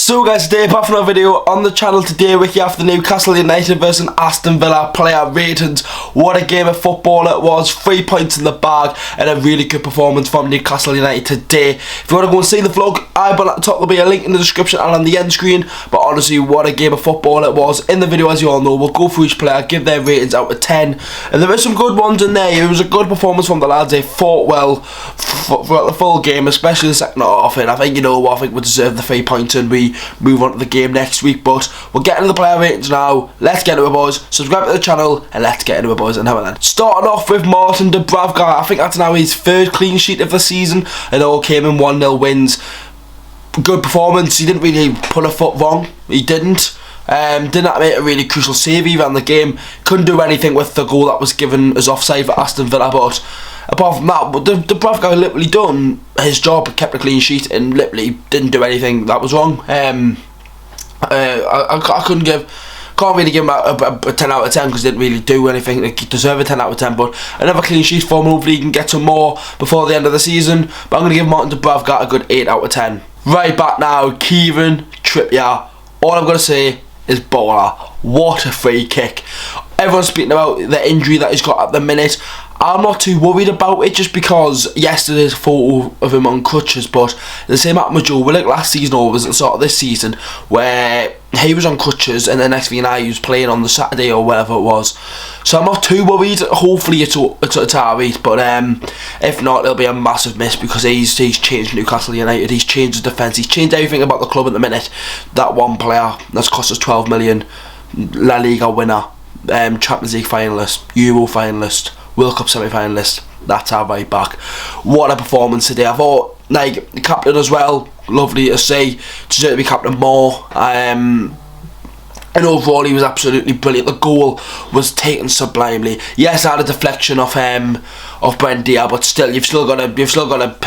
So guys, today back for another video on the channel. Today we're here after Newcastle United versus Aston Villa player ratings. What a game of football it was. 3 points in the bag and a really good performance from Newcastle United today. If you want to go and see the vlog, I will at the top, there'll be a link in the description and on the end screen. But honestly, what a game of football it was. In the video, as you all know, we'll go through each player, give their ratings out of 10, and there are some good ones in there. It was a good performance from the lads. They fought well throughout the full game, especially the second half, and I think, you know what, I think we deserve the 3 points and we move on to the game next week. But we'll get into the player ratings now. Let's get into it, boys. Subscribe to the channel and let's get into it, boys. And how then? Starting off with Martin Dubravka. I think that's now his third clean sheet of the season. It all came in 1-0 wins. Good performance. He didn't really put a foot wrong. He didn't. Didn't have to make a really crucial save either in the game. Couldn't do anything with the goal that was given as offside for Aston Villa, but apart from that, Dubravka literally done his job, kept a clean sheet and literally didn't do anything that was wrong. I can't really give him a 10 out of 10 because he didn't really do anything. He deserved a 10 out of 10, but another clean sheet for him. Hopefully he can get some more before the end of the season, but I'm going to give Martin Dubravka a good 8 out of 10. Right back now, Kieran Trippier. All I'm going to say is baller. What a free kick. Everyone's speaking about the injury that he's got at the minute. I'm not too worried about it, just because yesterday's photo of him on crutches, but the same happened with Joe Willock last season, or was it sort of this season, where he was on crutches and the next thing you know he was playing on the Saturday or whatever it was. So I'm not too worried. Hopefully it's alright, but if not, it'll be a massive miss because he's changed Newcastle United. He's changed the defence. He's changed everything about the club at the minute. That one player that's cost us 12 million, La Liga winner, Champions League finalist, Euro finalist, World Cup semi-finalist. That's our right back. What a performance today. I thought, like, the captain as well, lovely to see. Deserved to be captain more. And overall he was absolutely brilliant. The goal was taken sublimely. Yes, I had a deflection of Brent Dia, but still you've still got to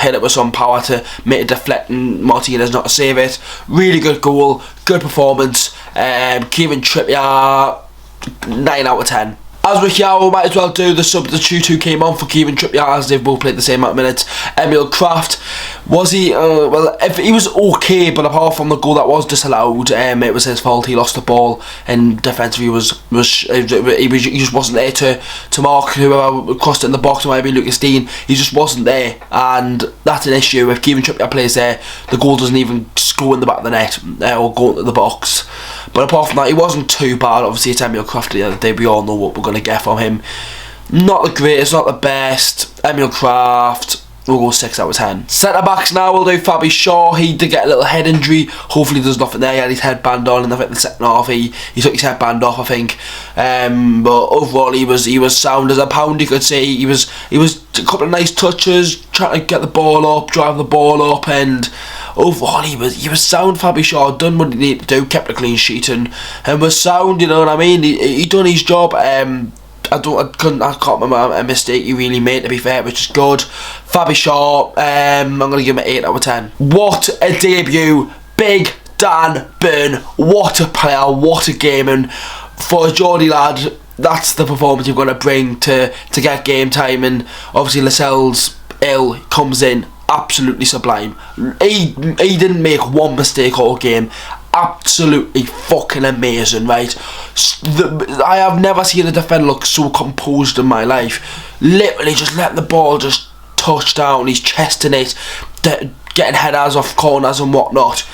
hit it with some power to make it deflect and Martinez not to save it. Really good goal, good performance. Kieran Trippier, 9 out of 10. As we're here, we might as well do the substitute who came on for Kieran Trippier, as they've both played the same amount of minutes. Emil Kraft, was he, well, if he was okay, but apart from the goal that was disallowed, it was his fault. He lost the ball, and defensively he just wasn't there to mark whoever crossed it in the box. It might be Lucas Dean. He just wasn't there, and that's an issue. If Kieran Trippier plays there, the goal doesn't even go in the back of the net or go into the box. But apart from that, he wasn't too bad. Obviously, it's Emil Kraft the other day. We all know what we're going to get from him. Not the greatest, not the best. Emil Kraft, we'll go 6 out of 10. Centre backs now, we'll do Fabi Shaw. He did get a little head injury. Hopefully there's nothing there. He had his headband on, and I think the second half he took his headband off, I think. But overall he was sound as a pound, you could say. He was a couple of nice touches, trying to get the ball up, drive the ball up, and overall he was sound. Fabi Shaw done what he needed to do, kept a clean sheet and was sound, you know what I mean. He done his job. I can't remember a mistake he really made, to be fair, which is good. Fabi Shaw, I'm going to give him an 8 out of 10. What a debut. Big Dan Burn. What a player, what a game, and for a Geordie lad, that's the performance you've got to bring to get game time. And obviously Lascelles comes in absolutely sublime. He didn't make one mistake all game. Absolutely fucking amazing, right? I have never seen a defender look so composed in my life. Literally just letting the ball just touch down, he's chesting it, getting headers off corners and whatnot.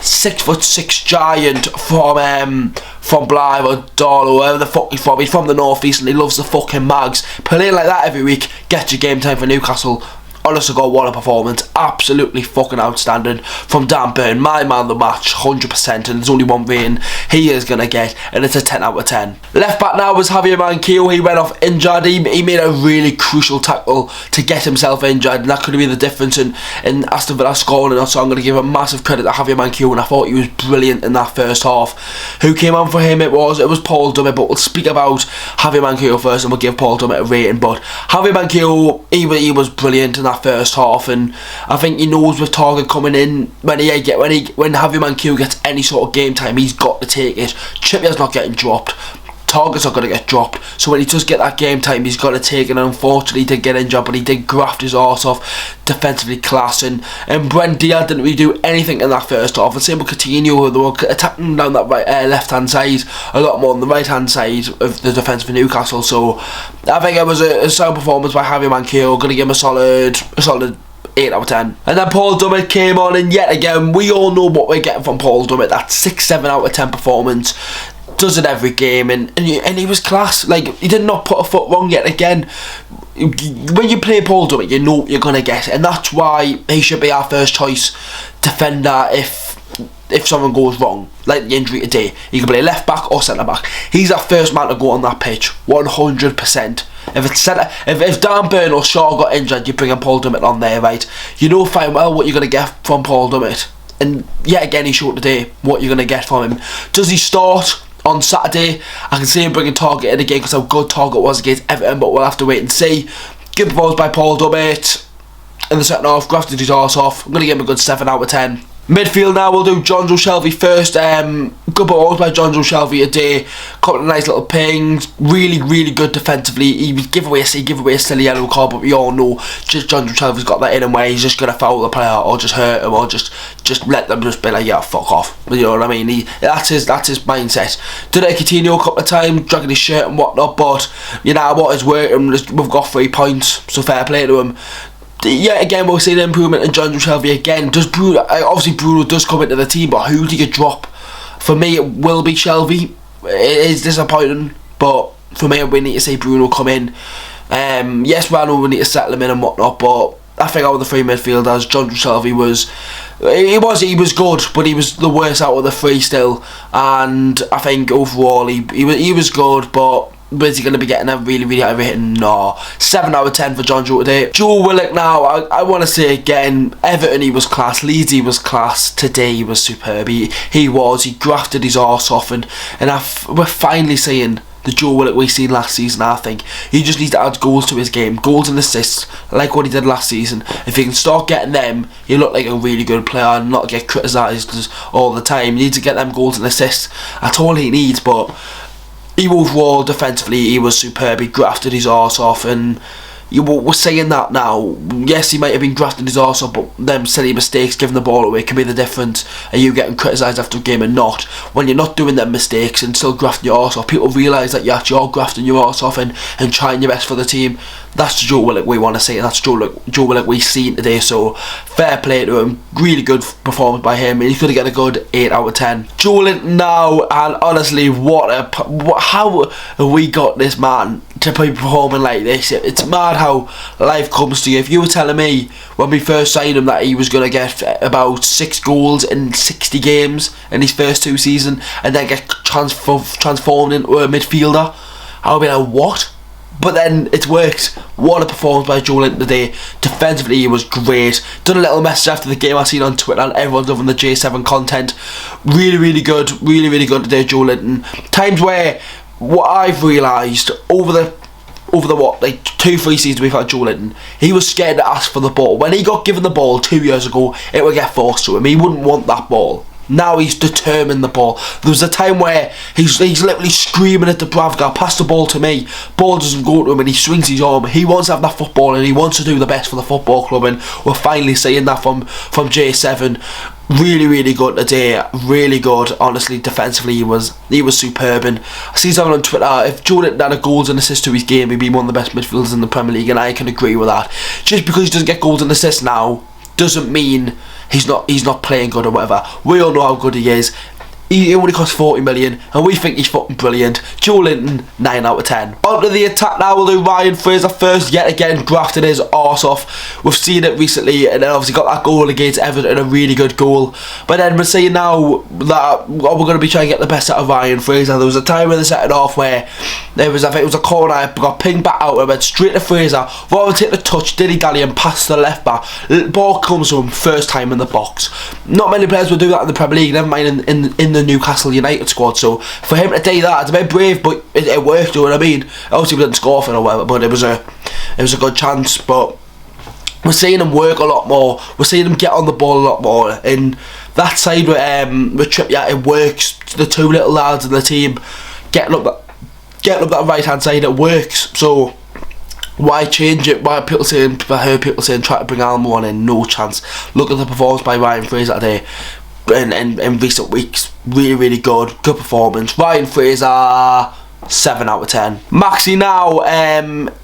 6'6" giant from Blythe or Darlow, wherever the fuck he's from. He's from the North East and he loves the fucking mags. Playing like that every week gets you game time for Newcastle. Honestly, God, what a performance. Absolutely fucking outstanding from Dan Burn. My man of the match, 100%, and there's only one rating he is going to get, and it's a 10 out of 10. Left back now was Javier MANQUILLO. He went off injured. He made a really crucial tackle to get himself injured, and that could have been the difference in Aston Villa scoring. And so I'm going to give a massive credit to Javier MANQUILLO, and I thought he was brilliant in that first half. Who came on for him? It was Paul Dummett, but we'll speak about Javier MANQUILLO first, and we'll give Paul Dummett a rating. But Javier MANQUILLO, he was brilliant in that first half, and I think he knows with Target coming in, when Javier MANQUILLO gets any sort of game time, he's got to take it. Trippier's not getting dropped. targets are going to get dropped, so when he does get that game time, he's got to take it. And unfortunately, he did get injured, but he did graft his arse off, defensively class. And Brent Diaz didn't really do anything in that first half. And same with Coutinho, they were attacking down that left hand side a lot more than the right hand side of the defence for Newcastle. So I think it was a sound performance by Javi MANQUILLO. Going to give him a solid 8 out of 10. And then Paul Dummett came on, and yet again, we all know what we're getting from Paul Dummett. That 6-7 out of 10 performance. Does it every game, and he was class. Like, he did not put a foot wrong yet again. When you play Paul Dummett, you know what you're going to get, and that's why he should be our first choice defender if something goes wrong, like the injury today. He can play left back or centre back. He's our first man to go on that pitch, 100%. If Dan Burn or Shaw got injured, you bring in Paul Dummett on there, right? You know fine well what you're going to get from Paul Dummett. And yet again, he showed today what you're going to get from him. Does he start on Saturday? I can see him bringing Target in again because how good Target was against Everton, but we'll have to wait and see. Good performance by Paul Dummett in the second half, grafted his arse off. I'm going to give him a good 7 out of 10. Midfield now, we'll do Jonjo Shelvey first. Good performance by Jonjo Shelvey today. Couple of nice little pings. Really good defensively. He gave away a silly yellow card, but we all know just Jonjo Shelvey's got that in him where he's just going to foul the player or just hurt him or just let them just be like, yeah, fuck off. You know what I mean? That's his mindset. Did it Coutinho a couple of times, dragging his shirt and whatnot, but you know what, it's working. We've got 3 points, so fair play to him. Yeah, again, we'll see the improvement in Jonjo Shelvey again. Obviously Bruno does come into the team, but who do you drop? For me, it will be Shelvey. It is disappointing, but for me, we need to see Bruno come in. Yes, we know we need to settle him in and whatnot, but I think out of the 3 midfielders, Jonjo Shelvey was good, but he was the worst out of the 3 still. And I think overall he was good, but is he going to be getting a really high rating? No. 7 out of 10 for Jonjo today. Joe Willock now, I want to say again, Everton he was class, Leeds he was class, today he was superb. He grafted his arse off, and we're finally seeing the Joe Willock we seen last season. I think he just needs to add goals to his game, goals and assists like what he did last season. If he can start getting them, he'll look like a really good player and not get criticised all the time. He needs to get them goals and assists. That's all he needs. But he overall defensively he was superb. He grafted his arse off, and we're saying that now. Yes, he might have been grafting his arse off, but them silly mistakes, giving the ball away, can be the difference. Are you getting criticised after a game or not? When you're not doing them mistakes and still grafting your arse off, people realise that you actually are grafting your arse off and trying your best for the team. That's the Joe Willock we want to see, and that's Joe Willock we've seen today. So fair play to him. Really good performance by him, and he's going to get a good 8 out of 10. Joe Linton now, and honestly, how have we got this man to be performing like this? It's mad how life comes to you. If you were telling me when we first signed him that he was going to get about 6 goals in 60 games in his first 2 seasons and then get transformed into a midfielder, I would be like, what? But then it's worked. What a performance by Joe Linton today. Defensively he was great. Done a little message after the game I seen on Twitter, and everyone's loving the J7 content. Really good. Really good today, Joe Linton. Times where what I've realised over the 2-3 seasons we've had Joe Linton, he was scared to ask for the ball. When he got given the ball 2 years ago, it would get forced to him. He wouldn't want that ball. Now he's determined the ball. There was a time where he's literally screaming at the Bravga, pass the ball to me. Ball doesn't go to him and he swings his arm. He wants to have that football and he wants to do the best for the football club, and we're finally seeing that from J7. Really good today. Really good. Honestly, defensively he was superb. And I see someone on Twitter, if Joe Linton had a goals and assists to his game, he'd be one of the best midfielders in the Premier League, and I can agree with that. Just because he doesn't get goals and assists now doesn't mean he's not playing good or whatever. We all know how good he is. He only costs 40 million and we think he's fucking brilliant. Joe Linton, 9 out of 10. On to the attack now. We'll do Ryan Fraser first. Yet again, grafted his arse off. We've seen it recently, and then obviously got that goal against Everton, a really good goal. But then we're saying now that we're going to be trying to get the best out of Ryan Fraser. There was a time in the second half where I think it was a corner, got pinged back out and went straight to Fraser. Rather than take the touch, dilly-dally and pass to the left back. The ball comes to him first time in the box. Not many players will do that in the Premier League, never mind in the Newcastle United squad. So for him to do that, it's a bit brave, but it worked. You know what I mean? Obviously we didn't score for it or whatever, but it was a good chance. But we're seeing him work a lot more. We're seeing him get on the ball a lot more. And that side with Trippier, it works. The 2 little lads in the team getting up getting up that right hand side, it works. So why change it? Why people saying, I heard people saying try to bring Almo on in, no chance. Look at the performance by Ryan Fraser today in recent weeks, really good performance. Ryan Fraser, 7 out of 10. Maxi now,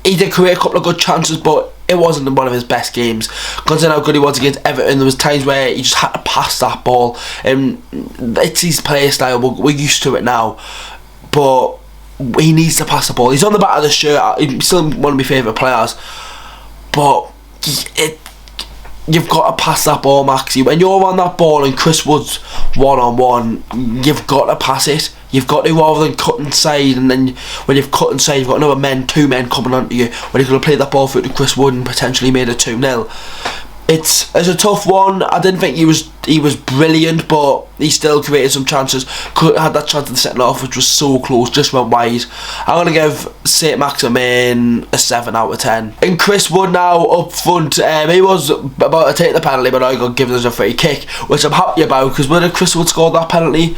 he did create a couple of good chances, but it wasn't one of his best games. Considering how good he was against Everton, there was times where he just had to pass that ball. It's his play style, we're used to it now, but he needs to pass the ball. He's on the back of the shirt, he's still one of my favourite players, but you've got to pass that ball, Maxi. When you're on that ball and Chris Wood's one-on-one, you've got to pass it. You've got to, rather than cut inside, and then when you've cut inside, you've got two men coming onto you, when you could have played that ball through to Chris Wood and potentially made it 2-0. It's a tough one. I didn't think he was brilliant, but he still created some chances. Had that chance in the second half, which was so close, just went wide. I'm going to give St. Maximin a 7 out of 10. And Chris Wood now up front, he was about to take the penalty, but I got given us a free kick, which I'm happy about, because when Chris Wood scored that penalty,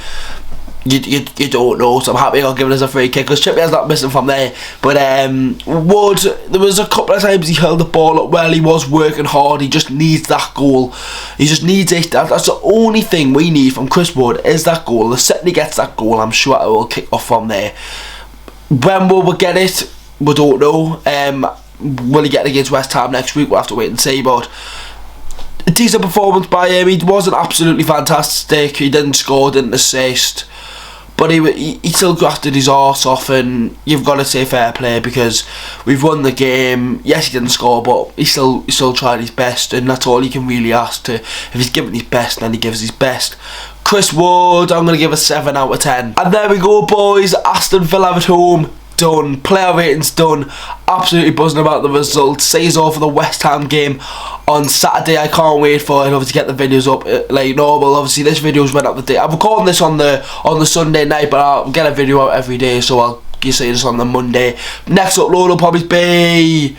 you don't know, so I'm happy I got given us a free kick, because Chippier's not missing from there. But Wood, there was a couple of times he held the ball up well, he was working hard, he just needs that goal. He just needs it. That's the only thing we need from Chris Wood, is that goal. The second he gets that goal, I'm sure it will kick off from there. When will we get it? We don't know. Will he get it against West Ham next week? We'll have to wait and see, but a decent performance by him. He wasn't absolutely fantastic, he didn't score, didn't assist, but he still grafted his arse off, and you've got to say fair play, because we've won the game. Yes, he didn't score, but he still tried his best, and that's all you can really ask. If he's given his best, then he gives his best. Chris Wood, I'm going to give a 7 out of 10. And there we go, boys. Aston Villa at home, done. Player ratings done. Absolutely buzzing about the result. Says all for the West Ham game on Saturday. I can't wait for it, obviously, to get the videos up like normal. Obviously this video's went up the day. I'm recording this on the Sunday night, but I'll get a video out every day, so I'll see this on the Monday. Next upload will probably be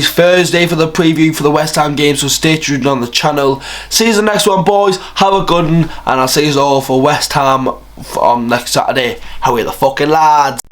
Thursday for the preview for the West Ham game, so stay tuned on the channel. See you in the next one, boys. Have a good one, and I'll see you all for West Ham on next Saturday. How are the fucking lads?